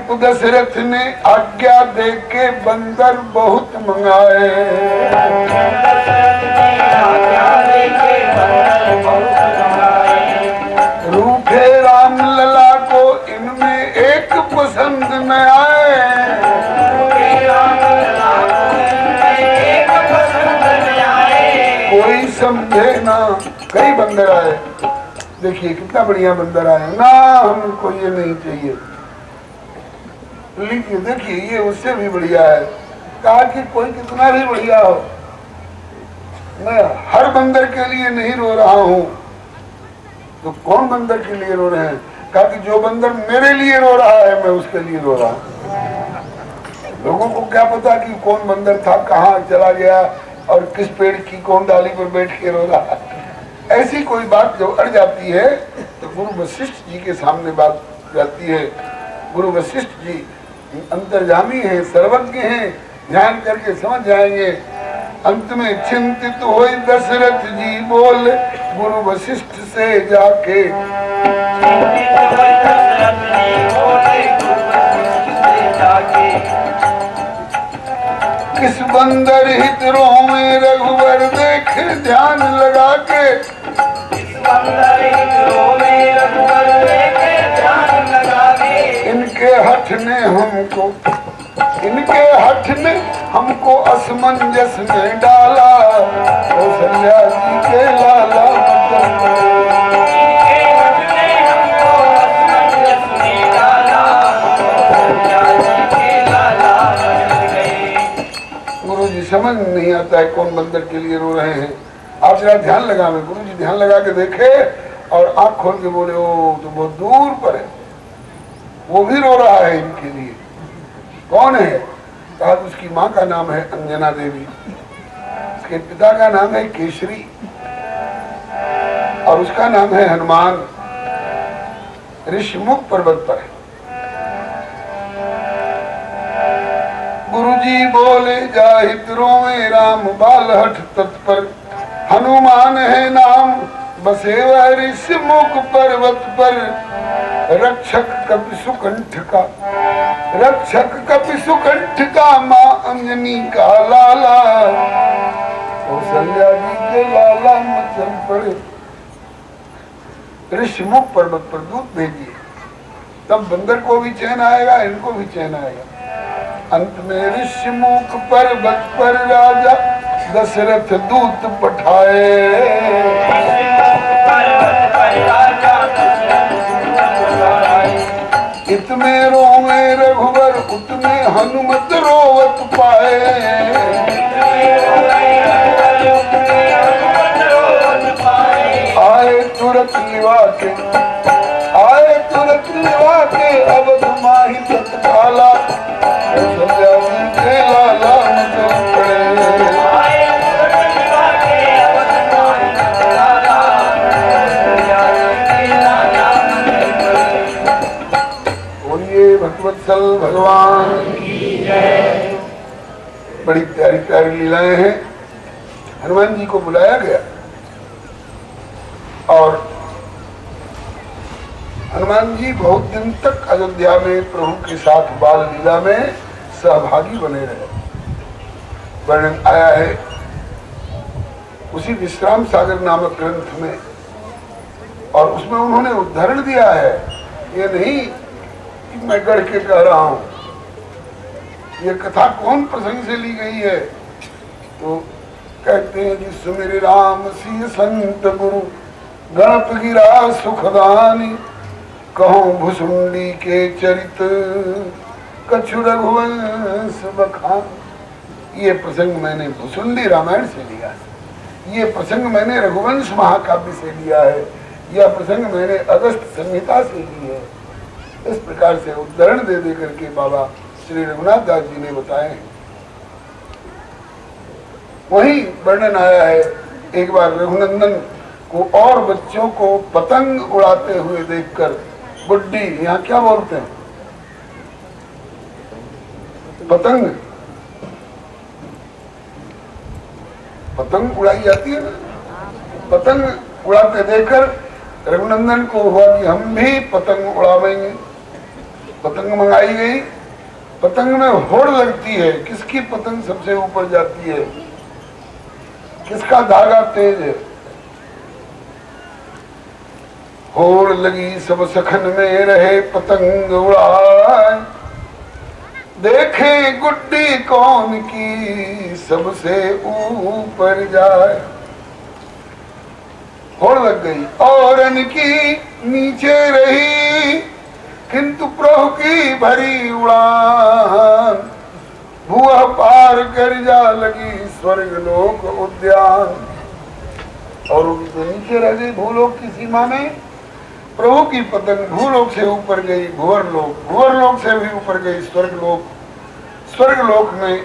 जब दशरथ ने आज्ञा दे के बंदर बहुत मंगाए, रूठे राम लला को इनमें एक पसंद न आए। कोई समझे ना, कई बंदर आए। देखिए कितना बढ़िया बंदर आया ना, हमको ये नहीं चाहिए, लीजिए देखिए ये उससे भी बढ़िया है। कहा कि कोई कितना भी बढ़िया हो, मैं हर बंदर के लिए नहीं रो रहा हूं। तो कौन बंदर के लिए रो रहे हैं? कहा कि जो बंदर मेरे लिए रो रहा है मैं उसके लिए रो रहा हूं। लोगों को क्या पता कि कौन बंदर था, कहाँ चला गया और किस पेड़ की कौन डाली पर बैठ के रो रहा है। ऐसी कोई बात जो अड़ जाती है तो गुरु वशिष्ठ जी के सामने बात जाती है। गुरु वशिष्ठ जी अंतर्यामी हैं, सर्वज्ञ हैं, ध्यान करके समझ जाएंगे। अंत में चिंतित हुए दशरथ जी बोले गुरु वशिष्ठ से जाके, किस बंदर हित में रघुवर देख ध्यान लगा के, इनके हठ ने हमको असमंजस में डाला। कौशल्या जी के लाला गुरु जी समझ नहीं आता है कौन बंदर के लिए रो रहे हैं। आप जरा ध्यान लगा में, गुरु जी ध्यान लगा के देखे और आंख खोल के बोले ओ तो बहुत दूर पर है, वो भी रो रहा है इनके लिए। कौन है? कहा उसकी माँ का नाम है अंजना देवी, उसके पिता का नाम है केसरी और उसका नाम है हनुमान। ऋषिमुख पर्वत पर है। गुरुजी बोले जाहित रोए राम बालहठ तत्पर, हनुमान है नाम बसे वह ऋषिमुख पर्वत पर। रक्षक कपिसुकंठ का, रक्षक कपिसुकंठ का माँ अंजनी का लाला। कौशल्या जी के लाला मचल पड़े। ऋषिमुख पर्वत पर दूत भेजिए, तब बंदर को भी चैन आएगा, इनको भी चैन आएगा। अंत में ऋषिमुख पर्वत पर राजा दशरथ दूत पठाए। इतने रोवे रघुवर उतने हनुमत रोवत पाए। आए तुरंत लिवा के, आए तुरंत लिवा के अवध माही तत्काला। के लाला मचल पड़े। भगवत्सल भगवान की जय। बड़ी प्यारी प्यारी लीलाएं हैं। हनुमान जी को बुलाया गया और हनुमान जी बहुत दिन तक अयोध्या में प्रभु के साथ बाल लीला में सहभागी बने रहे। वर्णन आया है उसी विश्राम सागर नामक ग्रंथ में, और उसमें उन्होंने उदाहरण दिया है। ये नहीं कि मैं गढ़ के कह रहा हूं, ये कथा कौन प्रसंग से ली गई है? तो कहते हैं कि सुमिर राम सिय संत गुरु गणप गिरा सुखदानी, कहो भुसुंडी के चरित कछु रघुवंश बखान। ये प्रसंग मैंने भुसुंडी रामायण से लिया है, ये प्रसंग मैंने रघुवंश महाकाव्य से लिया है, यह प्रसंग मैंने अगस्त संहिता से ली है। इस प्रकार से उदाहरण दे दे करके बाबा श्री रघुनाथ दास जी ने बताए हैं। वही वर्णन आया है एक बार रघुनंदन को और बच्चों को पतंग उड़ाते हुए देखकर बुड्ढी, यहाँ क्या बोलते हैं पतंग, पतंग उड़ाई जाती है ना, पतंग उड़ाते देखकर रघुनंदन को हुआ कि हम भी पतंग उड़ावेंगे। पतंग मंगाई गई। पतंग में होड़ लगती है, किसकी पतंग सबसे ऊपर जाती है, किसका धागा तेज है। होड़ लगी सब सखन में रहे पतंग उड़ाए, देखे गुड्डी कौन की सबसे ऊपर जाए। होड़ लग गई और इनकी नीचे रही, किंतु प्रभु की भरी उड़ान, भुआ पार कर जा लगी स्वर्ग लोक उद्यान। और उनके नीचे रह गई भूलोक की सीमा में, प्रभु की पतंग भूलोक से ऊपर गई भुवर लोक, भुवर लोक से भी ऊपर गई स्वर्ग लोक। स्वर्ग लोक में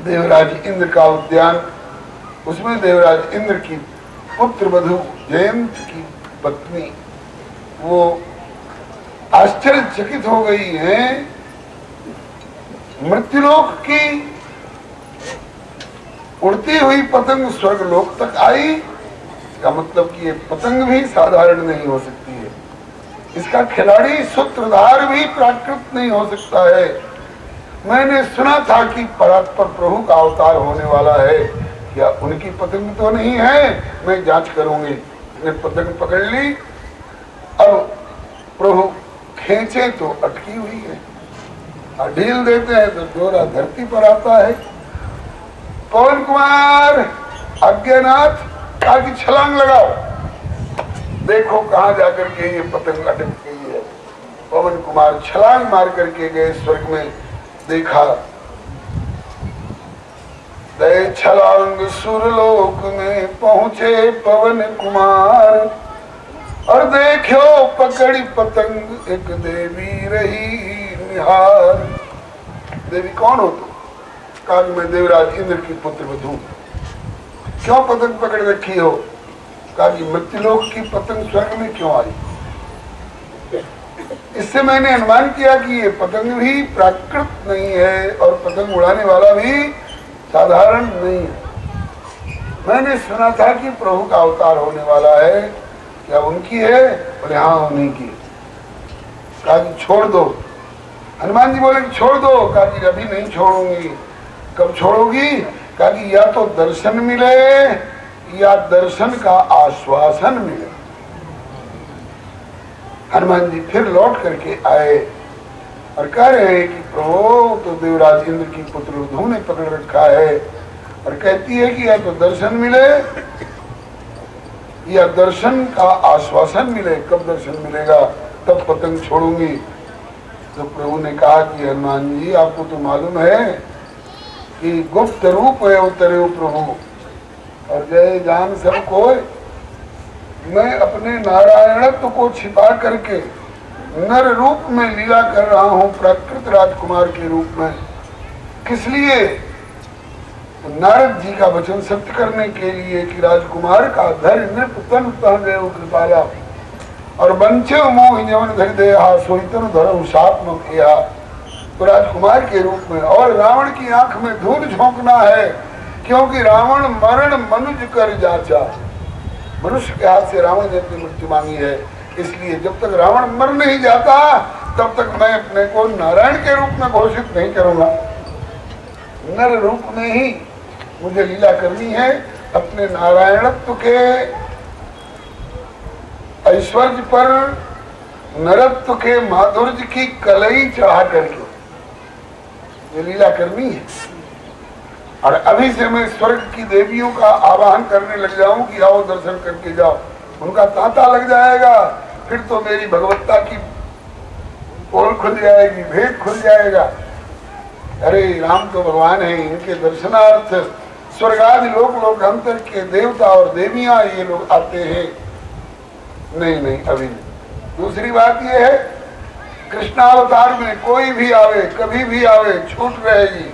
देवराज इंद्र का उद्यान, उसमें देवराज इंद्र की पुत्र वधु जयंत की पत्नी वो आश्चर्यचकित हो गई है। मृत्युलोक की उड़ती हुई पतंग स्वर्गलोक तक आई, इसका मतलब कि ये पतंग भी साधारण नहीं हो सकती है, इसका खिलाड़ी सूत्रधार भी प्राकृत नहीं हो सकता है। मैंने सुना था कि परात्पर प्रभु का अवतार होने वाला है, क्या उनकी पतंग तो नहीं है, मैं जांच करूंगी। ने पतंग पकड़ ली, अब प्रभु खींचे तो अटकी हुई है, और ढील देते हैं तो डोरा धरती पर आता है। पवन कुमार आज्ञानाथ कहा कि छलांग लगाओ, देखो कहां जाकर के ये पतंग अटक गई है। पवन कुमार छलांग मार करके गए स्वर्ग में, देखा दे छलांग सुरलोक में पहुंचे पवन कुमार, और देखो पकड़ी पतंग एक देवी रही निहार। देवी कौन हो तुम? कहा मैं देवराज इंद्र की पुत्र वधू। क्यों पतंग पकड़ रखी हो? कहा कि मृत्युलोक की पतंग स्वर्ग में क्यों आई? इससे मैंने अनुमान किया कि ये पतंग भी प्राकृत नहीं है और पतंग उड़ाने वाला भी साधारण नहीं है। मैंने सुना था कि प्रभु का अवतार होने वाला है, क्या उनकी है? बोले हाँ उन्हीं की। कहा कि छोड़ दो। हनुमान जी बोले कि छोड़ दो। कहा कि अभी नहीं छोड़ूंगी। कब छोड़ोगी? कहा कि या तो दर्शन मिले या दर्शन का आश्वासन मिले। हनुमान जी फिर लौट करके आए और कह रहे हैं कि प्रभु तो देवराज इंद्र की पुत्र वधू ने पकड़ रखा है, और कहती है कि या तो दर्शन मिले या दर्शन का आश्वासन मिले। कब दर्शन मिलेगा तब पतंग छोड़ूंगी। तो प्रभु ने कहा कि हनुमान जी आपको तो मालूम है कि गुप्त रूप है उतरे प्रभु, और जय जान सब को मैं अपने नारायणत्व को छिपा करके नर रूप में लीला कर रहा हूं, प्राकृत राजकुमार के रूप में। किस लिए? तो नारद जी का वचन सत्य करने के लिए कि राजकुमार का धर नृप तन तह कृपाला, और वंचे मोह जवन धर दे सोईतन धर्म सात्म किया। तो राजकुमार के रूप में, और रावण की आंख में धूल झोंकना है, क्योंकि रावण मरण मनुज कर जाचा। मनुष्य के हाथ से रावण ने अपनी मृत्यु मांगी है, इसलिए जब तक रावण मर नहीं जाता तब तक मैं अपने को नारायण के रूप में घोषित नहीं करूंगा। नर रूप में ही मुझे लीला करनी है, अपने नारायणत्व के ऐश्वर्य पर नरत्व के माधुर्य की कलई चढ़ा करके ये लीला करनी है। और अभी से मैं स्वर्ग की देवियों का आवाहन करने लग जाऊं कि आओ दर्शन करके जाओ, उनका तांता लग जाएगा, फिर तो मेरी भगवत्ता की पोल खुल जाएगी, भेद खुल जाएगा। अरे राम तो भगवान है, इनके दर्शनार्थ स्वर्गादि लोकांतर के देवता और देवियां ये लोग आते हैं। नहीं नहीं अभी नहीं। दूसरी बात ये है, कृष्णावतार में कोई भी आवे, कभी भी आवे, छूट रहेगी,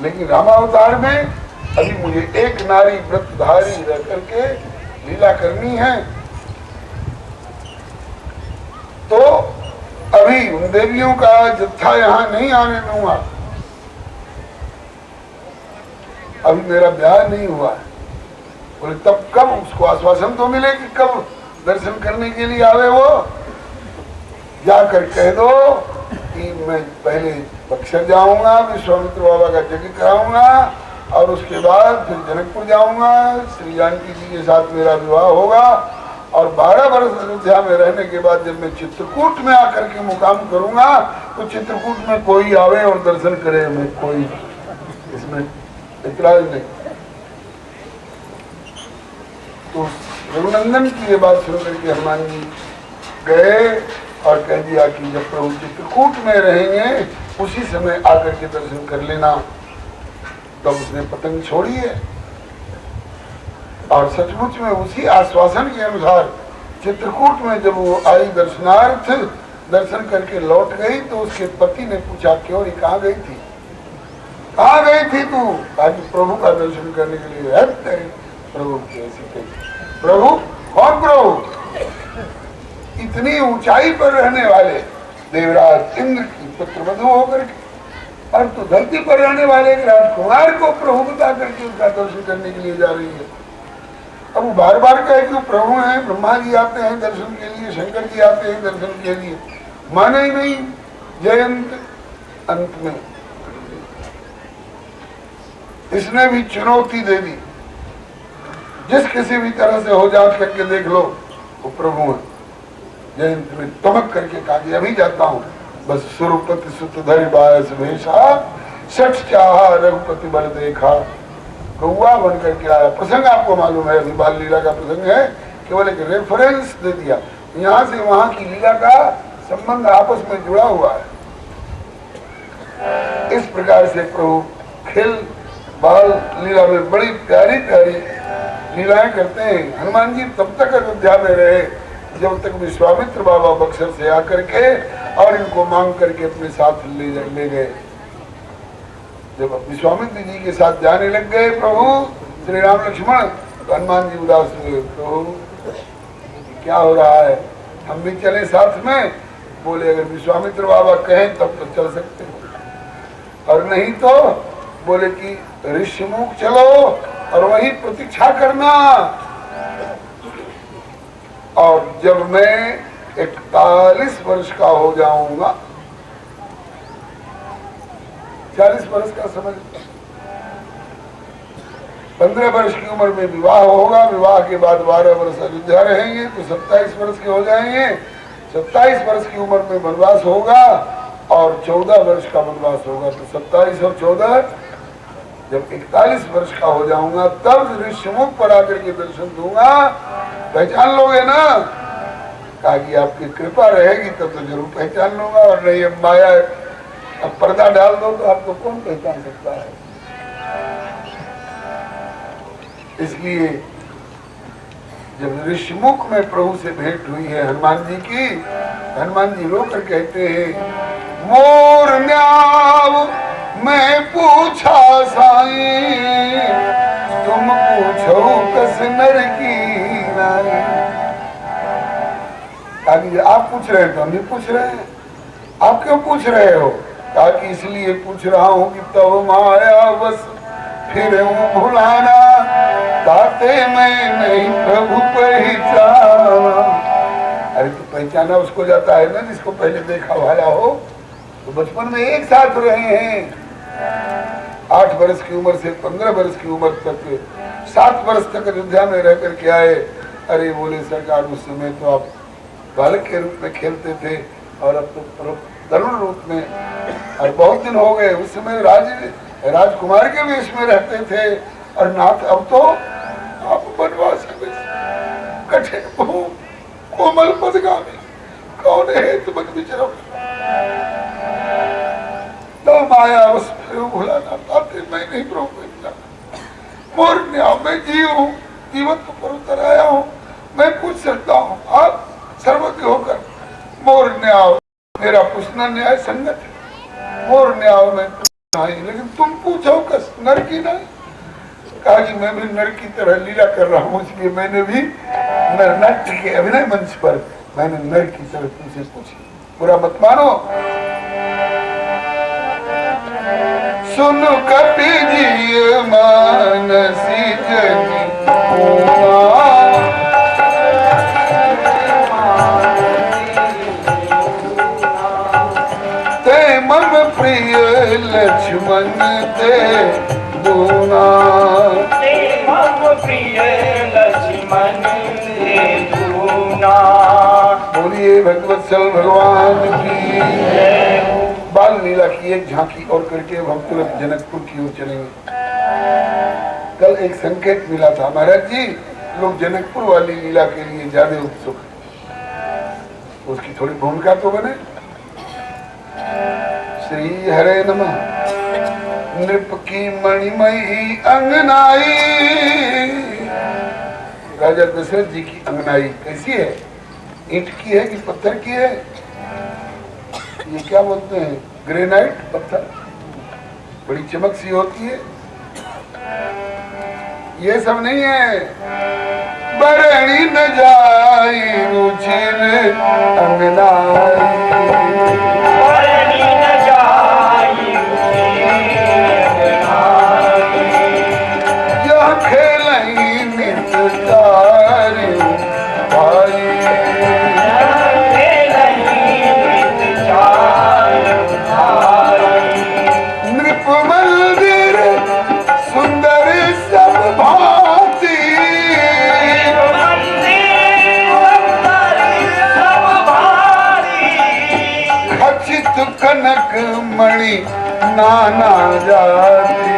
लेकिन रामावतार में अभी मुझे एक नारी व्रतधारी रह करके लीला करनी है। तो अभी उन देवियों का जत्था यहाँ नहीं आने दूंगा, अभी मेरा ब्याह नहीं हुआ है। बोले तब कब? उसको आश्वासन तो मिले कि कब दर्शन करने के लिए आवे वो। जाकर कह दो कि मैं पहले बक्सर जाऊंगा, विश्वामित्र बाबा का यज्ञ कराऊंगा और उसके बाद फिर जनकपुर जाऊंगा, श्री जानकी जी के साथ मेरा विवाह होगा और 12 वर्ष अयोध्या में रहने के बाद जब मैं चित्रकूट में आकर के मुकाम करूंगा तो चित्रकूट में कोई आवे और दर्शन करे, मैं कोई इसमें इतराज नहीं। तो रघुनंदन की ये बात सुन करके हनुमान जी गए और कह दिया कि जब प्रभु चित्रकूट में रहेंगे उसी समय आकर के दर्शन कर लेना। तब उसने पतंग छोड़ी है और सचमुच में उसी आश्वासन के अनुसार चित्रकूट में जब वो आई दर्शनार्थ, दर्शन करके लौट गई तो उसके पति ने पूछा क्यों रे कहाँ गई थी, कहाँ गई थी तू? आज प्रभु का दर्शन करने के लिए। प्रभु कैसी कही? प्रभु कौन प्रभु? इतनी ऊंचाई पर रहने वाले देवराज इंद्र की पुत्रवधू होकर के और तो धरती पर रहने वाले राजकुमार को प्रभु बता करके उसका दर्शन करने के लिए जा रही है। अब वो बार बार कहे कि प्रभु हैं, ब्रह्मा जी आते हैं दर्शन के लिए, शंकर जी आते हैं दर्शन के लिए, माने ही नहीं। जयंत अंत में इसने भी चुनौती दे दी, जिस किसी भी तरह से हो जांच करके देख लो वो प्रभु है। जयंत में तमक करके कहा कि अभी जाता हूँ, बस सुरपति सुतधरि बायस भेषा, सठ चाहा रघुपति बल देखा, कौआ बन करके आया। प्रसंग आपको मालूम है, बाल लीला का प्रसंग है, केवल एक रेफरेंस दे दिया। यहाँ से वहां की लीला का संबंध आपस में जुड़ा हुआ है। इस प्रकार से प्रभु खेल बाल लीला में बड़ी प्यारी प्यारी लीलाएं करते हैं। हनुमान जी तब तक अयोध्या में रहे जब तक विश्वामित्र बाबा बक्सर से आकर के और इनको मांग करके अपने साथ ले गए। जब विश्वामित्र जी के साथ जाने लग गए प्रभु श्री राम लक्ष्मण, तो हनुमान जी उदास हुए। प्रभु क्या हो रहा है, हम भी चले साथ में? बोले अगर विश्वामित्र बाबा कहें तब तो चल सकते हो, और नहीं तो बोले कि ऋषिमुख चलो और वही प्रतीक्षा करना। और जब मैं 41 वर्ष का हो जाऊंगा, 40 वर्ष का समझ, 15 वर्ष की उम्र में विवाह होगा, विवाह के बाद 12 वर्ष अयोध्या रहेंगे तो 27 वर्ष के हो जाएंगे, 27 वर्ष की उम्र में वनवास होगा और 14 वर्ष का वनवास होगा, तो 27 और 14, जब 41 वर्ष का हो जाऊंगा तब ऋषिमुख पर आकर के दर्शन दूंगा, पहचान लोगे ना? कहा कि आपकी कृपा रहेगी तब तो जरूर पहचान लूंगा, और नहीं अब माया अब पर्दा डाल दो तो आपको कौन पहचान सकता है। इसलिए जब ऋषिमुख में प्रभु से भेंट हुई है हनुमान जी की, हनुमान जी रोकर कहते हैं मोर न्याव मैं पूछा साईं, तुम पूछो कस नर की नाई। ताकि आप पूछ रहे हैं तो हम भी पूछ रहे हैं, आप क्यों पूछ रहे हो? ताकि इसलिए पूछ रहा हूँ कि तब माया बस फिर भुलाना, ताते मैं नहीं प्रभु पहचाना। अरे तो पहचाना उसको जाता है ना जिसको पहले देखा भाया हो। तो बचपन में एक साथ रहे हैं, 8 वर्ष की उम्र से 15 वर्ष की उम्र तक, 7 वर्ष तक अयोध्या में रह करके आए। अरे बोले सरकार उस समय तो आप बालक के रूप में खेलते थे और अब तो तरुण रूप में, और बहुत दिन हो गए। उस समय राजकुमार के वेश में रहते थे और नाथ, अब तो आप वनवास कठिन कोमल पदगामी, कौन है तुम विचरम तो माया उस भुलाना, पाते मैं नहीं प्रभु मोर न्याय, मैं जीव हूँ, जीवन को पर उतर आया हूँ, मैं पूछ सकता हूँ, आप सर्वज्ञ होकर मोर न्याय, मेरा पूछना न्याय संगत है, मोर न्याय में नहीं, लेकिन तुम पूछो कस नर की नहीं। कहा कि मैं भी नर की तरह लीला कर रहा हूँ, इसलिए मैंने भी नाट्य के अभिनय मंच पर मैंने नर की तरह तुमसे पूछी, बुरा मत मानो। सुन कपि जी मानसी जनी प्रिय लक्ष्मण ते दूना, मम प्रिय लक्ष्मण ते दूना। बोलिए भगवत्सल भगवान की। बाल लीला की एक झांकी और करके हम तुरंत जनकपुर की ओर चलेंगे। कल एक संकेत मिला था महाराज जी, लोग जनकपुर वाली लीला के लिए ज्यादा उत्सुक हैं, उसकी थोड़ी भूमिका तो बने। श्री हरे नमः। नृप की मणिमयी अंगनाई, राजा दशरथ जी की अंगनाई कैसी है? ईंट की है कि पत्थर की है? ये क्या बोलते हैं, ग्रेनाइट पत्थर, बड़ी चमक सी होती है। ये सब नहीं है। बरणी न जाई रुचिर अंगनाई, बरणी न जाई यह खेलई नित चारि भाई, नृप मंदिर सुंदर सब भांति, खचित कनक मणि नाना जाति,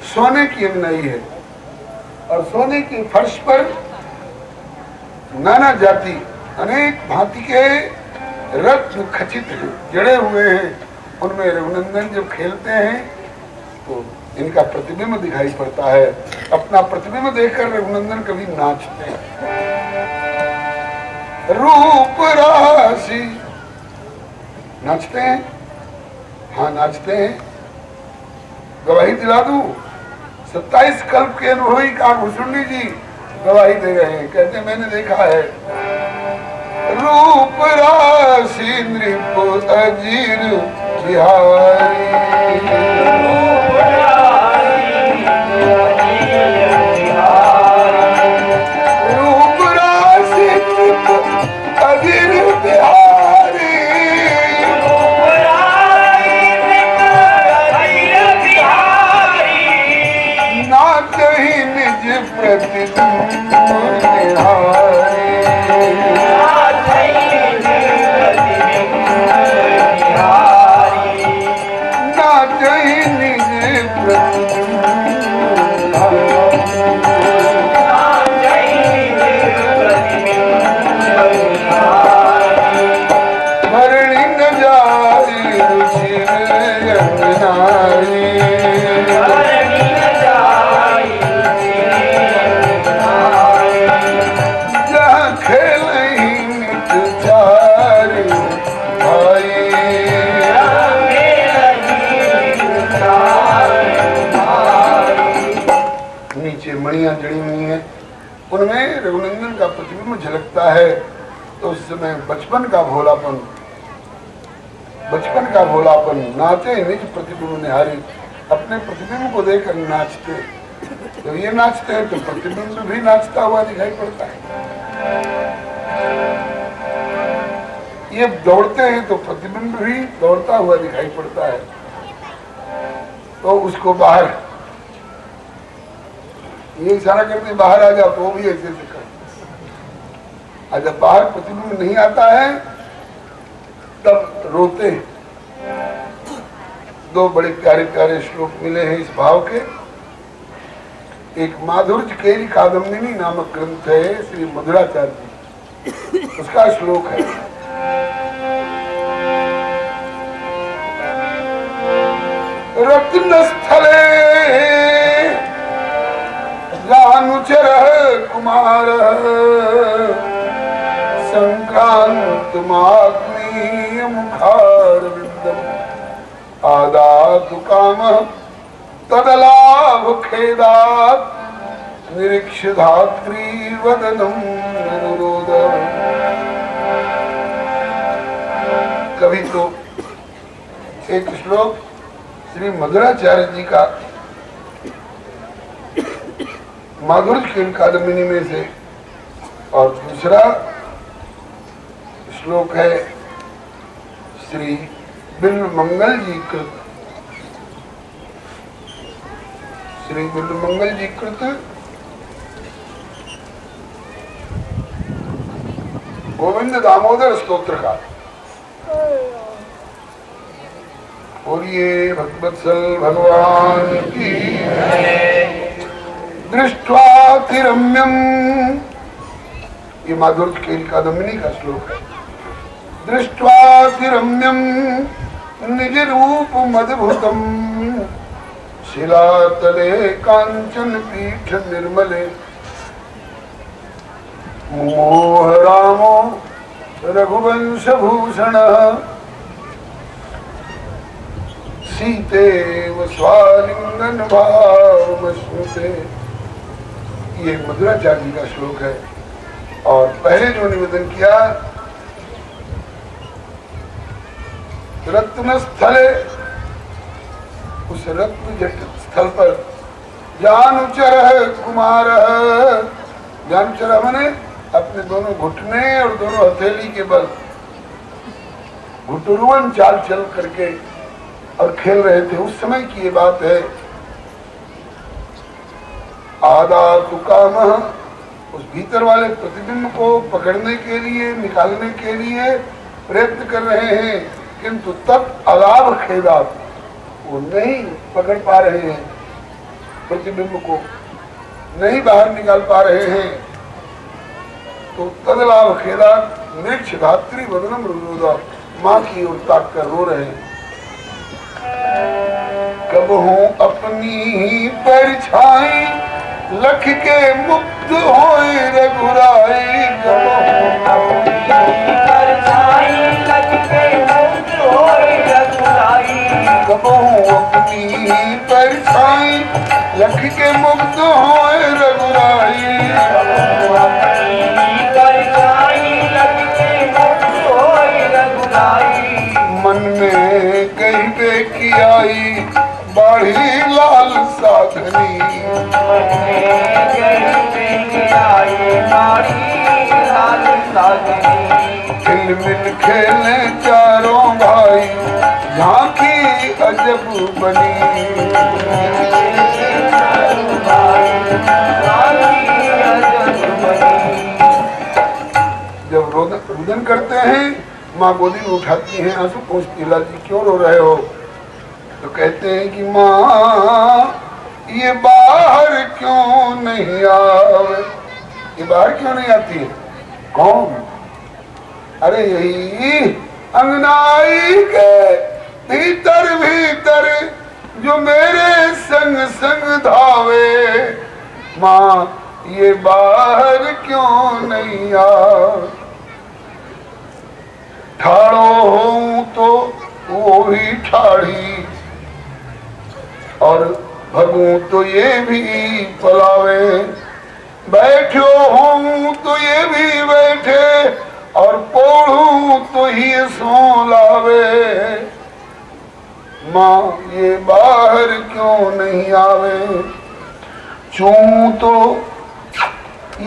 सोने की अंगनाई है और सोने के फर्श पर नाना जाति अनेक भांति के रत्न खचित हैं, जड़े हुए हैं। उनमें रघुनंदन जब खेलते हैं तो इनका प्रतिबिंब दिखाई पड़ता है। अपना प्रतिबिंब देखकर रघुनंदन कभी नाचते हैं। रूप राशि नाचते हैं, हाँ नाचते हैं। गवाही दिला दूं, 27 कल्प के अनुभवी काकभूषुंडी जी गवाही दे रहे हैं, कहते हैं मैंने देखा है। रूप राशि नृप अजीर बिहारी, रूप राशि नृप अजीर बिहारी, नाच ही निज प्रतिबिंब निहारी, नाच ही निज प्रतिबिंब भरणी न जाई रुचिर अंगनाई, जहाँ खेलई नित चारि भाई, नीचे मणियां जड़ी हुई हैं, उनमें रघुनंदन का प्रतिबिंब झलकता है। तो उस समय बचपन का भोलापन, बचपन का भोलापन, नाचे निज प्रतिबिंब निहारी, अपने प्रतिबिंब को देखकर नाचते। जब ये नाचते हैं तो प्रतिबिंब भी नाचता हुआ दिखाई पड़ता है। ये दौड़ते हैं तो प्रतिबिंब भी दौड़ता हुआ दिखाई पड़ता है। तो उसको बाहर ये इशारा करते बाहर आ जाओ, तो वो भी ऐसे ऐसे करते। और जब बाहर प्रतिबिंब नहीं आता है तब रोते हैं। दो बड़े प्यारे प्यारे श्लोक मिले हैं इस भाव के। एक माधुर्य केली कादम्बिनी नामक ग्रंथ है श्री मधुराचार्य जी, उसका श्लोक है, रत्न स्थले जानुचर कुमार संक्रांत माग्नीय मुखार विन्दम आदातु कामः तदलाभ खेदात् निरीक्ष्य धात्री वदनम अनुरोध। कभी तो एक श्लोक श्री मधुराचार्य जी का माधुर्य केली कादम्बिनी में से, और दूसरा श्लोक है श्री बिल्वमंगल जी कृत। श्री बिल्वमंगल जी कृत गोविंद दामोदर स्तोत्र का। बोलिए भक्तवत्सल भगवान की। दृष्ट्वातिरम्यम, ये माधुर्य केरी कादम्बिनी का श्लोक है। दृष्ट्वातिरम्यम निज रूप मदभुतम, शिलातले कांचन पीठ निर्मले, मोह रामो रघुवंश भूषण, सीतेव स्वालिंगन भावमश्नुते। ये मधुराचार्य का श्लोक है। और पहले जो निवेदन किया, रत्न स्थले, उस रत्न जटित स्थल पर जानुचर कुमार, जानुचर मैंने अपने दोनों घुटने और दोनों हथेली के बल घुटुरुवन चाल चल करके और खेल रहे थे। उस समय की ये बात है। आदा तु काम, उस भीतर वाले प्रतिबिंब को पकड़ने के लिए, निकालने के लिए प्रयत्न कर रहे हैं, किंतु तब अलाभ खेदात, वो नहीं पकड़ पा रहे हैं, प्रतिबिंब को नहीं बाहर निकाल पा रहे हैं। तो तदलाभ खेदात मृक्ष धात्री वदनम रुरोधा, माँ की ओर ताक कर रो रहे हैं। कब हूँ अपनी परछाई लख के मुक्त होए रघुराई, कब हूँ अपनी परछाई लख के मुक्त होए रघुराई, कब हूँ अपनी परछाई लख के मुक्त होए रघुराई, परछाई लख के मुक्त होए रघुराई, मन में कही बे की आई बाढ़ी लाल साधनी, खिल मिल खेले चारों भाई झांकी अजब बनी, जब रुदन करते हैं माँ गोदी में उठाती हैं, आंसू पूछती, लाल जी क्यों रो रहे हो? तो कहते हैं कि माँ ये बाहर क्यों नहीं आवे? ये बाहर क्यों नहीं आती है? कौन? अरे यही अंगनाई के भीतर भीतर जो मेरे संग संग धावे, माँ ये बाहर क्यों नहीं आवे? ठाड़ो हूँ तो वो ही ठाड़ी और भगू तो ये भी पलावे, बैठो हूँ तो ये भी बैठे और पोढ़ू तो ही सो लावे, माँ ये बाहर क्यों नहीं आवे? चूमू तो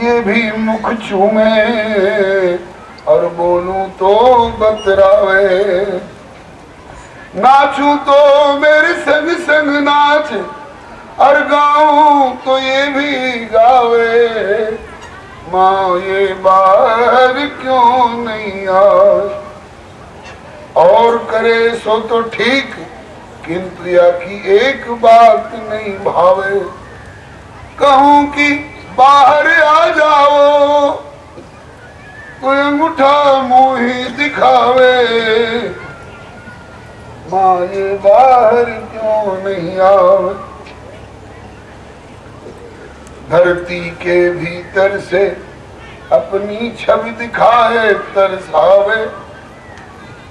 ये भी मुख चूमे और बोलूं तो बतरावे, नाचूं तो मेरे संग संग नाच और गाऊं तो ये भी गावे, माँ ये बाहर क्यों नहीं आए? और करे सो तो ठीक, किंतु या की एक बात नहीं भावे, कहूं कि बाहर आ जाओ कोई अंगूठा मुही दिखावे, माँ ये बाहर क्यों नहीं आवे? धरती के भीतर से अपनी छवि दिखाए तरसावे,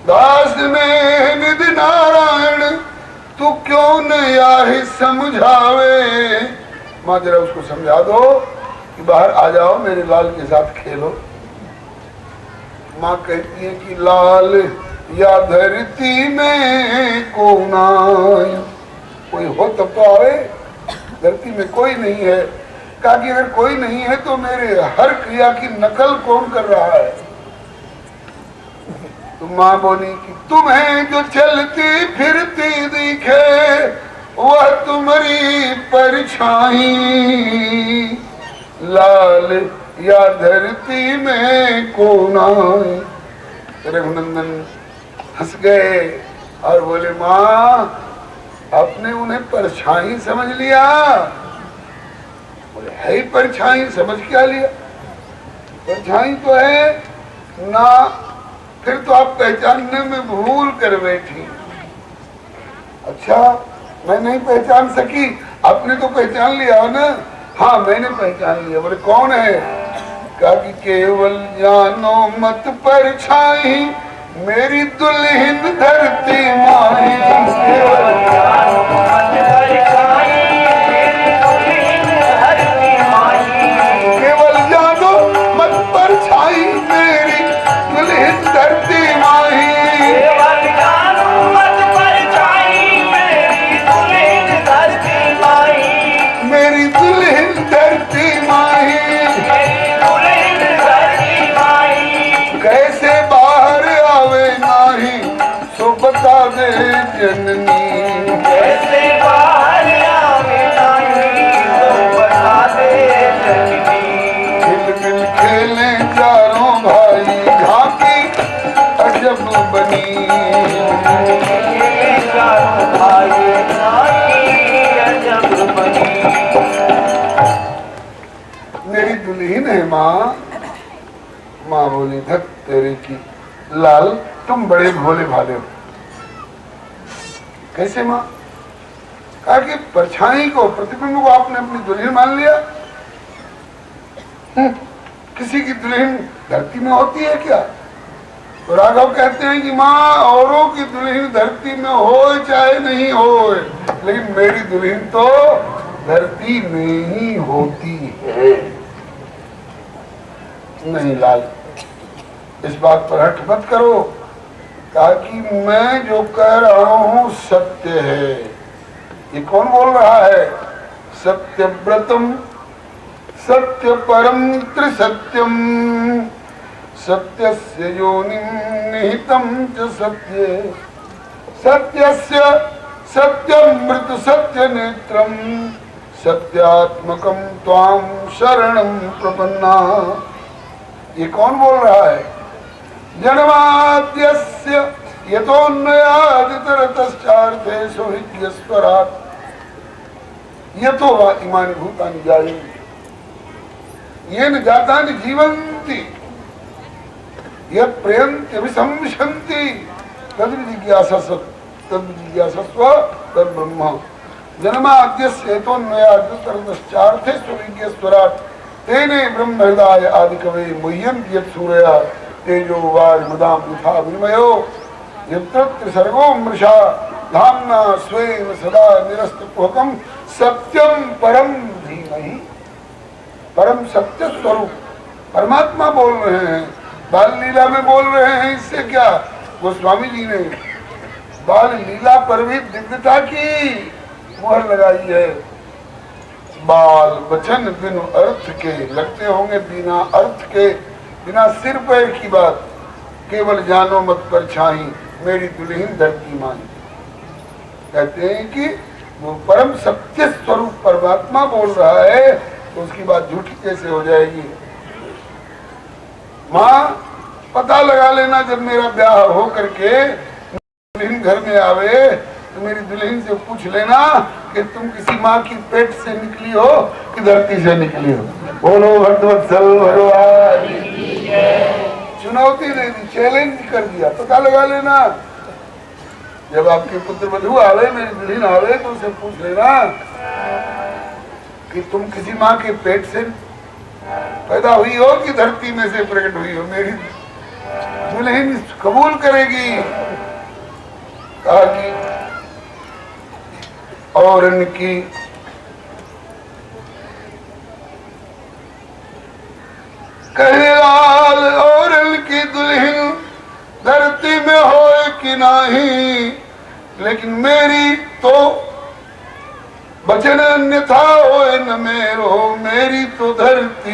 दास में निधि नारायण तू क्यों न आए समझावे, माँ जरा उसको समझा दो कि बाहर आ जाओ मेरे लाल के साथ खेलो। माँ कहती है कि लाल या धरती में कौन आए? कोई हो तब तो आवे, धरती में कोई नहीं है। कहा कि अगर कोई नहीं है तो मेरे हर क्रिया की नकल कौन कर रहा है? तो माँ बोली कि तुम्हें जो चलती फिरती दिखे वह तुम्हारी परछाई, लाल या धरती में कौन आए। रघुनंदन हंस गए और बोले माँ आपने उन्हें परछाई समझ लिया। बोले है ही परछाई, समझ क्या लिया, परछाई तो है ना, फिर तो आप पहचानने में भूल कर बैठी। अच्छा मैं नहीं पहचान सकी, आपने तो पहचान लिया हो ना। हाँ मैंने पहचान लिया। बोले कौन है? कहा कि केवल जानो मत परछाई मेरी दुल्हन धरती माही। केवल जानो मत परछाई मेरी दुल्हन धरती माही। केवल जानो मत परछाई मेरी दुल्हन धरती माही। केवल जानो मत परछाई मेरी दुल्हन धरती माही। मेरी दुल्हन धरती माही। मेरी दुल्हन धरती माही। कैसे बाहर आवे नाही सो बता दे जननी। कैसे बाहर आवे नाही तो बता दे जननी। मिल मिल खेले चारों भाई झांकी अजब बनी। ये चारों भाई झांकी अजब बनी। मेरी दुल्हन है माँ। माँ बोली धक तेरे की लाल तुम बड़े भोले भाले हो। कैसे माँ? कहा कि परछाई को, प्रतिबिंब को आपने अपनी दुल्हन मान लिया। किसी की दुल्हन धरती में होती है क्या? तो राघव कहते हैं कि माँ औरों की दुल्हन धरती में हो चाहे नहीं हो, लेकिन मेरी दुल्हन तो धरती में ही होती है। नहीं लाल इस बात पर हट मत करो। कहा कि मैं जो कह रहा हूं सत्य है। ये कौन बोल रहा है? सत्यव्रतम सत्य परम त्रिसत्यम सत्यस्य योनिं निहितं च सत्ये सत्यस्य सत्यमृत सत्य नेत्रम सत्यात्मकम त्वां शरणं प्रपन्ना। ये कौन बोल रहा है? जन्माद्यस्य यतोन्नयादितरतश्चार्थेषु ह्यस्वरात् यतो वा इमानि भूतानि जायन्ते येन जातानि जीवन्ति यत् प्रयन्ति अभिसंविशन्ति तद्विजिज्ञासस्व तद्ब्रह्म। जन्माद्यस्य यतोन्नयादितरतश्चार्थेषु ह्यस्वरात् तेने ब्रह्म हृदय आदि कवे मुह्यन्ति यत् सूरया तेजो वाज मदाम यथा विनिमयो यत्र त्रिसर्गो मृषा धाम्ना स्वेन सदा निरस्तकुहकं सत्यम परम धीमहि। परम सत्य स्वरूप परमात्मा बोल रहे हैं, बाल लीला में बोल रहे हैं। इससे क्या? गोस्वामी जी ने बाल लीला पर भी दिव्यता की मुहर लगाई है। बाल वचन बिनु अर्थ के लगते होंगे, बिना अर्थ के, बिना सिर पैर की बात। केवल जानो मत परछाई मेरी दुल्हन धरती माही। कहते हैं कि वो परम सत्य स्वरूप परमात्मा बोल रहा है तो उसकी बात झूठी कैसे हो जाएगी? माँ पता लगा लेना, जब मेरा ब्याह हो करके दुल्हन घर में आवे तो मेरी दुल्हन से पूछ लेना कि तुम किसी माँ की पेट से निकली हो कि धरती से निकली हो। बोलो भक्तवत्सल भगवान। चुनौती दे दी, चैलेंज कर दिया, पता लगा लेना। जब आपके पुत्र वधू आवे, मेरी दुल्हन आवे तो उसे पूछ लेना कि तुम किसी माँ के पेट से पैदा हुई हो कि धरती में से प्रकट हुई हो। मेरी दुल्हन कबूल करेगी। कहा कि और इनकी कहे लाल और इनकी दुल्हन धरती में हो कि नहीं, लेकिन मेरी तो बचन अन्यथा होए न मेरो, मेरी तो धरती